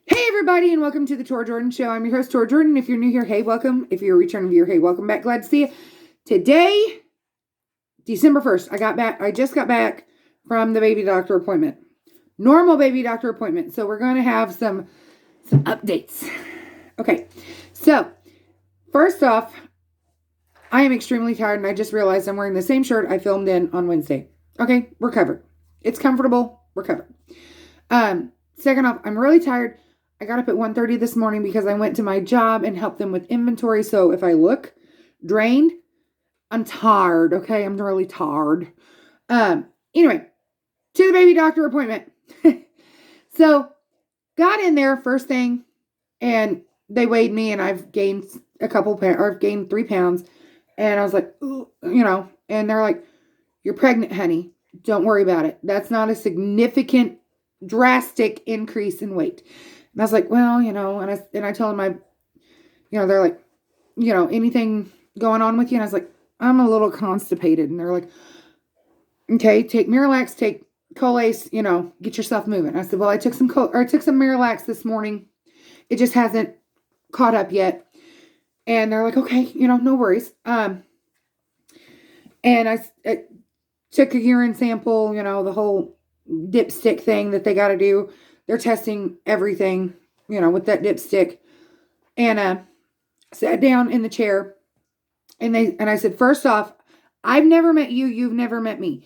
Hey everybody, and welcome to the Tor Jordan Show. I'm your host, Tor Jordan. If you're new here, hey, welcome. If you're a returning viewer, hey, welcome back. Glad to see you. Today, December 1st, I just got back from the baby doctor appointment. Normal baby doctor appointment. So we're going to have some updates. Okay. So, first off, I am extremely tired, and I just realized I'm wearing the same shirt I filmed in on Wednesday. Okay, we're covered. It's comfortable. We're covered. Second off, I'm really tired. I got up at 1:30 this morning because I went to my job and helped them with inventory. So if I look drained, I'm tired. Okay, I'm really tired. Anyway, to the baby doctor appointment. So got in there first thing, and they weighed me, and I've gained I've gained 3 pounds, and I was like, and they're like, "You're pregnant, honey. Don't worry about it. That's not a significant, drastic increase in weight." And I was like, well, and I told them they're like, anything going on with you? And I was like, I'm a little constipated. And they're like, okay, take Miralax, take Colace, get yourself moving. I said, well, I took some Miralax this morning. It just hasn't caught up yet. And they're like, okay, no worries. And I took a urine sample, the whole dipstick thing that they got to do. They're testing everything, with that dipstick. And sat down in the chair, and I said, first off, I've never met you. You've never met me.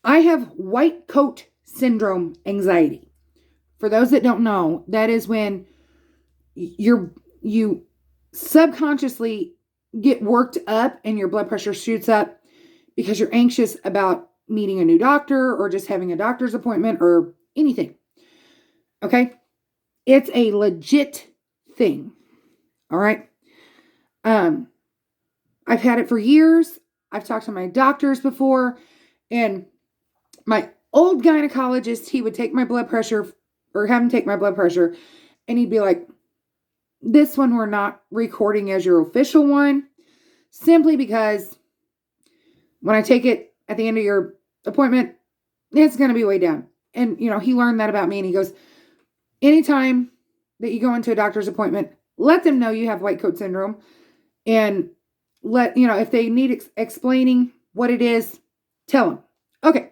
I have white coat syndrome anxiety. For those that don't know, that is when you subconsciously get worked up and your blood pressure shoots up because you're anxious about meeting a new doctor or just having a doctor's appointment or anything. Okay? It's a legit thing. All right? I've had it for years. I've talked to my doctors before, and my old gynecologist, he would take my blood pressure or have him take my blood pressure, and he'd be like, this one we're not recording as your official one, simply because when I take it at the end of your appointment, it's going to be way down. And, he learned that about me, and he goes, anytime that you go into a doctor's appointment, let them know you have white coat syndrome, and if they need explaining what it is, tell them. Okay.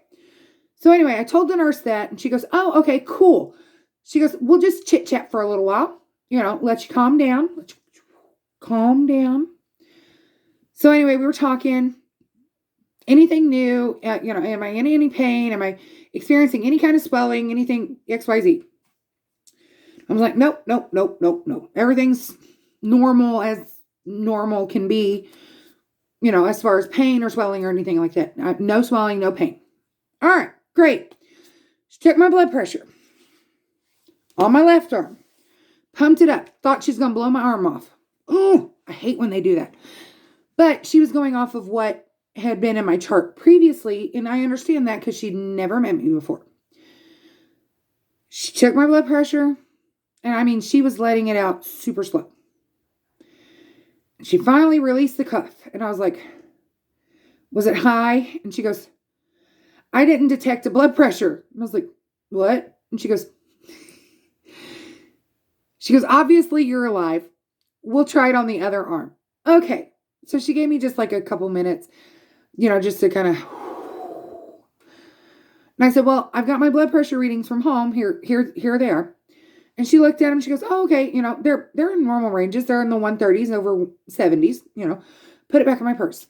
So anyway, I told the nurse that, and she goes, oh, okay, cool. She goes, we'll just chit chat for a little while, let you calm down. Calm down. So anyway, we were talking. Anything new? Am I in any pain? Am I experiencing any kind of swelling? Anything XYZ? I was like, nope. Everything's normal as normal can be, as far as pain or swelling or anything like that. No swelling, no pain. All right, great. She took my blood pressure on my left arm, pumped it up, thought she's going to blow my arm off. Oh, I hate when they do that. But she was going off of what had been in my chart previously, and I understand that because she'd never met me before. She took my blood pressure, and she was letting it out super slow. She finally released the cuff, and I was like, was it high? And she goes, I didn't detect a blood pressure. And I was like, what? And she goes, obviously you're alive. We'll try it on the other arm. Okay. So she gave me just like a couple minutes, just to kind of, and I said, well, I've got my blood pressure readings from home. Here they are. And she looked at them. She goes, oh, okay. They're in normal ranges. They're in the 130s, over 70s, put it back in my purse.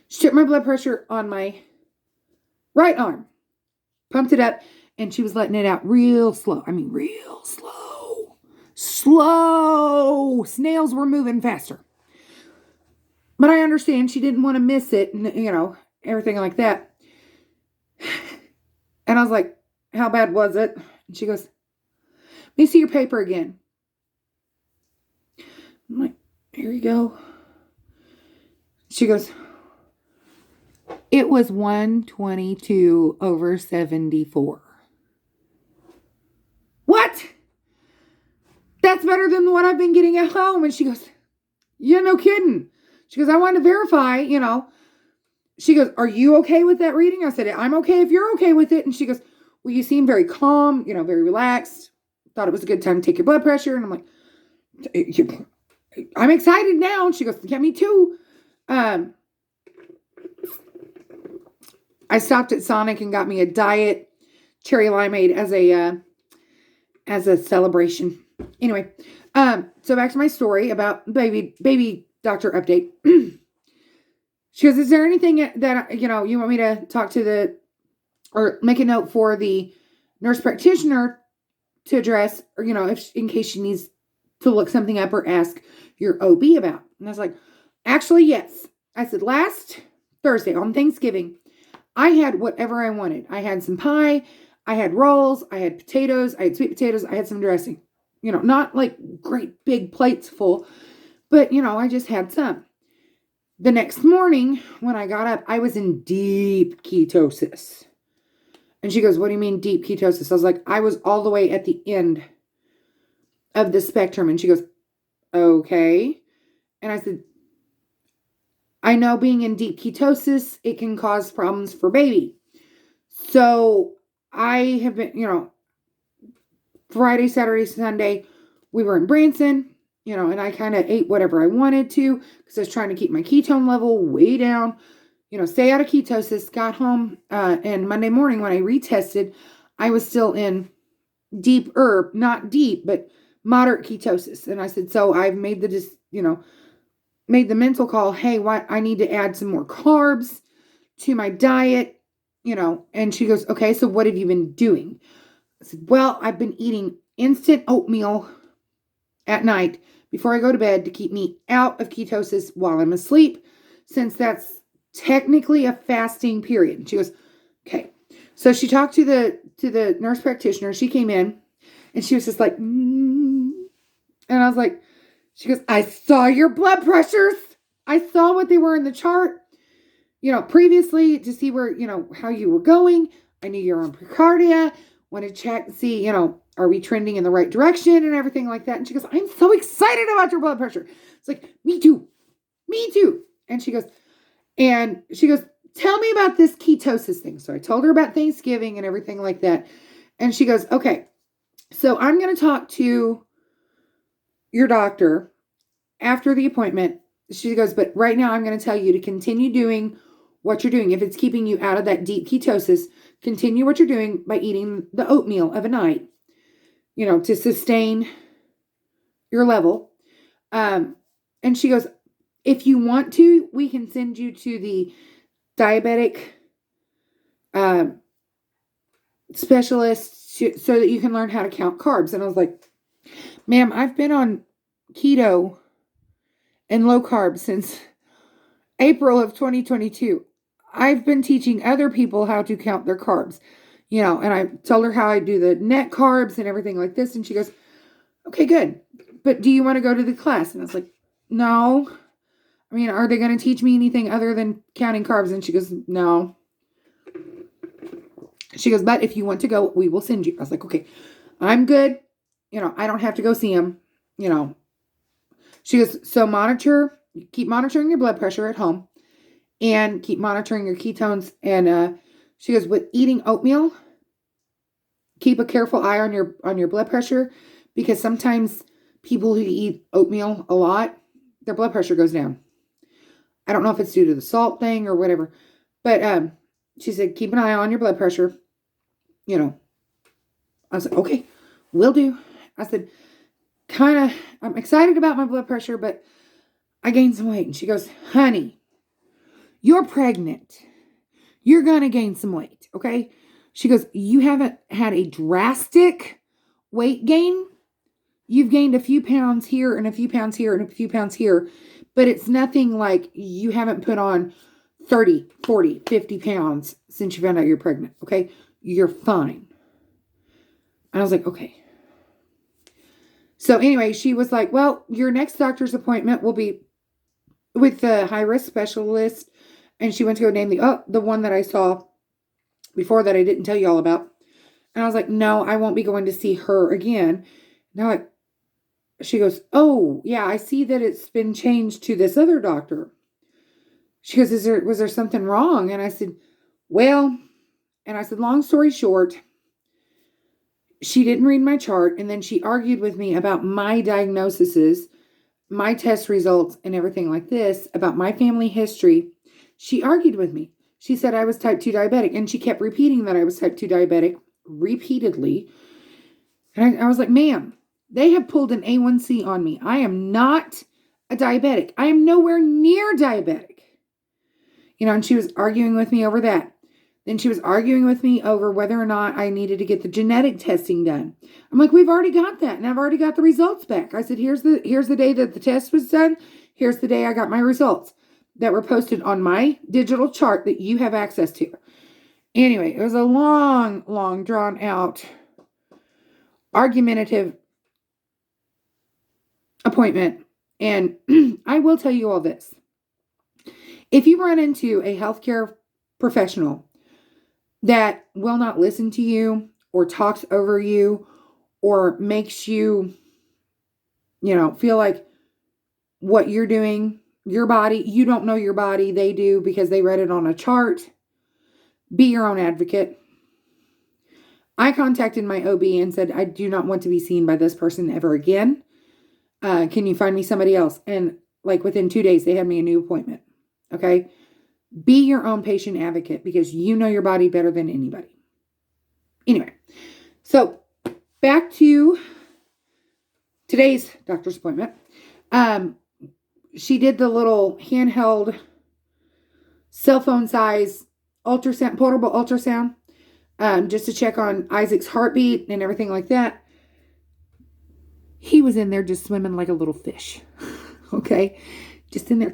She took my blood pressure on my right arm, pumped it up, and she was letting it out real slow. Real slow. Slow. Snails were moving faster. But I understand she didn't want to miss it and, everything like that. And I was like, how bad was it? And she goes, let me see your paper again. I'm like, here you go. She goes, it was 122 over 74. What? That's better than what I've been getting at home. And she goes, yeah, no kidding. She goes, I want to verify, She goes, are you okay with that reading? I said, I'm okay if you're okay with it. And she goes, well, you seem very calm, very relaxed. thought it was a good time to take your blood pressure. And I'm like, I'm excited now. And she goes, yeah, me too. I stopped at Sonic and got me a diet cherry limeade as a celebration. Anyway, so back to my story about baby doctor update. She goes, is there anything that, you want me to talk to or make a note for the nurse practitioner to address, or, if in case she needs to look something up or ask your OB about? And I was like, actually, yes. I said, last Thursday on Thanksgiving, I had whatever I wanted. I had some pie, I had rolls, I had potatoes, I had sweet potatoes, I had some dressing. Not like great big plates full, but, I just had some. The next morning when I got up, I was in deep ketosis. And she goes, what do you mean deep ketosis? I was like, I was all the way at the end of the spectrum. And she goes, okay. And I said, I know being in deep ketosis, it can cause problems for baby. So I have been, Friday, Saturday, Sunday, we were in Branson, and I kind of ate whatever I wanted to because I was trying to keep my ketone level way down, stay out of ketosis. Got home, and Monday morning when I retested, I was still in not deep, but moderate ketosis. And I said, so I've made made the mental call, hey, I need to add some more carbs to my diet, and she goes, okay, so what have you been doing? I said, well, I've been eating instant oatmeal at night before I go to bed to keep me out of ketosis while I'm asleep, since that's technically a fasting period. And she goes, okay. So she talked to the nurse practitioner. She came in and she was just like, and I was like, she goes, I saw your blood pressures. I saw what they were in the chart, previously to see where, how you were going. I knew you were on precardia. Want to check and see, are we trending in the right direction and everything like that? And she goes, I'm so excited about your blood pressure. It's like, me too. And she goes, tell me about this ketosis thing. So I told her about Thanksgiving and everything like that. And she goes, okay, so I'm going to talk to your doctor after the appointment. She goes, but right now I'm going to tell you to continue doing what you're doing. If it's keeping you out of that deep ketosis, continue what you're doing by eating the oatmeal of a night, to sustain your level. And she goes, if you want to, we can send you to the diabetic specialist so that you can learn how to count carbs. And I was like, ma'am, I've been on keto and low carb since April of 2022. I've been teaching other people how to count their carbs, and I told her how I do the net carbs and everything like this. And she goes, okay, good. But do you want to go to the class? And I was like, no. I mean, are they going to teach me anything other than counting carbs? And she goes, no. She goes, but if you want to go, we will send you. I was like, okay, I'm good. I don't have to go see him, She goes, so keep monitoring your blood pressure at home and keep monitoring your ketones. And she goes, with eating oatmeal, keep a careful eye on your blood pressure, because sometimes people who eat oatmeal a lot, their blood pressure goes down. I don't know if it's due to the salt thing or whatever, but she said, keep an eye on your blood pressure. I was like, okay, will do. I said, I'm excited about my blood pressure, but I gained some weight. And she goes, honey, you're pregnant. You're going to gain some weight, okay? She goes, you haven't had a drastic weight gain. You've gained a few pounds here and a few pounds here and a few pounds here, but it's nothing like you haven't put on 30, 40, 50 pounds since you found out you're pregnant, okay? You're fine. And I was like, okay. So anyway, she was like, well, your next doctor's appointment will be with the high-risk specialist. And she went to go name the one that I saw before that I didn't tell you all about. And I was like, no, I won't be going to see her again. Now she goes, oh, yeah, I see that it's been changed to this other doctor. She goes, was there something wrong? And I said, well, long story short, she didn't read my chart, and then she argued with me about my diagnoses, my test results, and everything like this, about my family history. She argued with me. She said I was type 2 diabetic, and she kept repeating that I was type 2 diabetic repeatedly. And I was like, ma'am, they have pulled an A1C on me. I am not a diabetic. I am nowhere near diabetic. And she was arguing with me over that. Then she was arguing with me over whether or not I needed to get the genetic testing done. I'm like, we've already got that, and I've already got the results back. I said, here's the day that the test was done. Here's the day I got my results that were posted on my digital chart that you have access to. Anyway, it was a long, long, drawn out, argumentative appointment. And I will tell you all this. If you run into a healthcare professional that will not listen to you or talks over you or makes you, feel like what you're doing, your body, you don't know your body, they do because they read it on a chart, be your own advocate. I contacted my OB and said, I do not want to be seen by this person ever again. Can you find me somebody else? And within 2 days, they had me a new appointment. Okay. Be your own patient advocate because you know your body better than anybody. Anyway, so back to today's doctor's appointment. She did the little handheld cell phone size ultrasound, portable ultrasound, just to check on Isaac's heartbeat and everything like that. He was in there just swimming like a little fish. Okay. Just in there.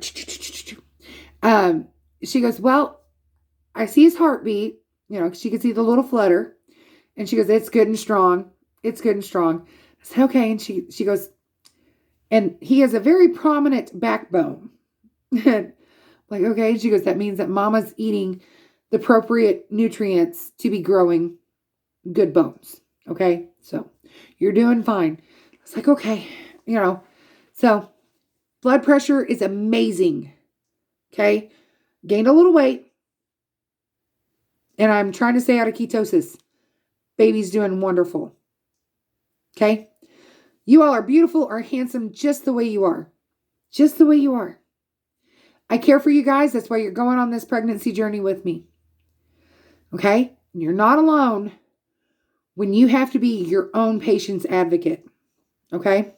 She goes, well, I see his heartbeat. She could see the little flutter. And she goes, it's good and strong. It's good and strong. I said, okay. And she goes, and he has a very prominent backbone. Okay. She goes, that means that mama's eating the appropriate nutrients to be growing good bones. Okay. So you're doing fine. I was like, okay. So blood pressure is amazing. Okay. Gained a little weight. And I'm trying to stay out of ketosis. Baby's doing wonderful. Okay. You all are beautiful or handsome just the way you are. Just the way you are. I care for you guys. That's why you're going on this pregnancy journey with me. Okay. And you're not alone when you have to be your own patient's advocate. Okay.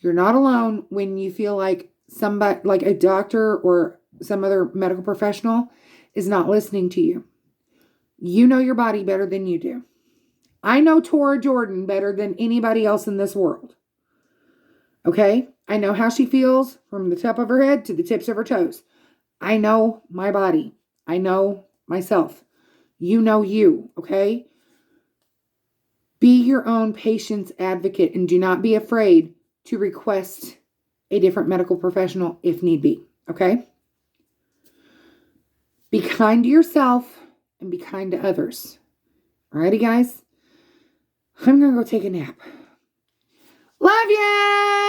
You're not alone when you feel like somebody, like a doctor or some other medical professional, is not listening to you. You know your body better than you do. I know Tora Jordan better than anybody else in this world. Okay? I know how she feels from the top of her head to the tips of her toes. I know my body. I know myself. You know you. Okay? Be your own patient's advocate and do not be afraid to request a different medical professional if need be. Okay? Be kind to yourself and be kind to others. Alrighty, guys? I'm going to go take a nap. Love ya!